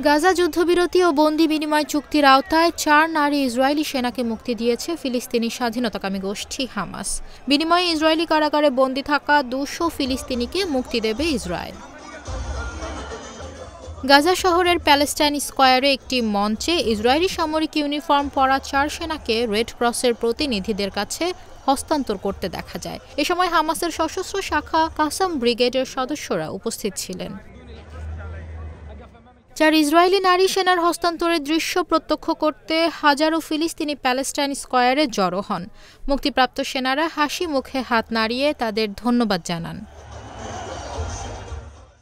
গাজা যুদ্ধবিরতি ও বন্দি বিনিময় চুক্তির আওতায় ৪ নারী ইসরায়েলি সেনাকে মুক্তি দিয়েছে ফিলিস্তিনি স্বাধীনতাকামী গোষ্ঠী হামাস। বিনিময়ে ইসরায়েলি কারাগারে বন্দী থাকা ২০০ ফিলিস্তিনিকে মুক্তি দেবে ইসরায়েল। গাজা শহরের প্যালেস্টাইন স্কয়ারে একটি মঞ্চে ইসরায়েলি সামরিক ইউনিফর্ম পরা ৪ সেনাকে রেড ক্রসের প্রতিনিধিদের কাছে হস্তান্তর করতে দেখা যায়। এ সময় হামাসের সশস্ত্র শাখা কাসাম ব্রিগেডের সদস্যরা উপস্থিত ছিলেন। ৪ ইসরায়েলি নারী সেনার হস্তান্তরের দৃশ্য প্রত্যক্ষ করতে হাজারো ফিলিস্তিনি প্যালেস্টাইন স্কয়ারে জড়ো হন। মুক্তিপ্রাপ্ত সেনারা হাসি মুখে হাত নাড়িয়ে তাদের ধন্যবাদ জানান।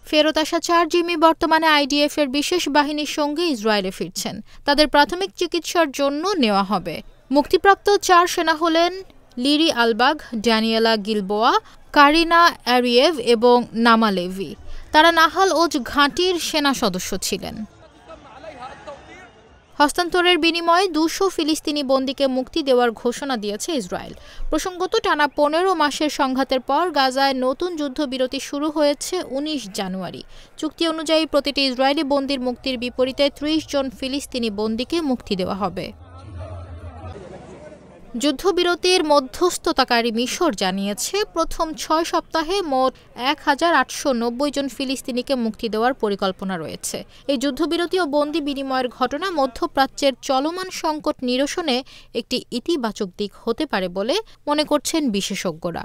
ফেরত আসা ৪ জিম্মি বর্তমানে আইডিএফের বিশেষ বাহিনীর সঙ্গে ইসরায়েলে ফিরছেন। তাদের প্রাথমিক চিকিৎসার জন্য নেওয়া হবে। মুক্তিপ্রাপ্ত ৪ সেনা হলেন লিরি আলবাগ, ড্যানিয়েলা গিলবোয়া, কারিনা অ্যারিয়েভ এবং নামা লেভি। তারা নাহাল ওজ ঘাঁটির সেনা সদস্য ছিলেন। হস্তান্তরের বিনিময়ে ২০০ ফিলিস্তিনি বন্দীকে মুক্তি দেওয়ার ঘোষণা দিয়েছে ইসরায়েল। প্রসঙ্গত, টানা ১৫ মাসের সংঘাতের পর গাজায় নতুন যুদ্ধবিরতি শুরু হয়েছে ১৯ জানুয়ারি। চুক্তি অনুযায়ী প্রতিটি ইসরায়েলি বন্দীর মুক্তির বিপরীতে ৩০ জন ফিলিস্তিনি বন্দীকে মুক্তি দেওয়া হবে। যুদ্ধবিরতির মধ্যস্থতাকারী মিশর জানিয়েছে, প্রথম ৬ সপ্তাহে মোট ১,৮৯০ জন ফিলিস্তিনিকে মুক্তি দেওয়ার পরিকল্পনা রয়েছে। এই যুদ্ধবিরতি ও বন্দি বিনিময়ের ঘটনা মধ্যপ্রাচ্যের চলমান সংকট নিরসনে একটি ইতিবাচক দিক হতে পারে বলে মনে করছেন বিশেষজ্ঞরা।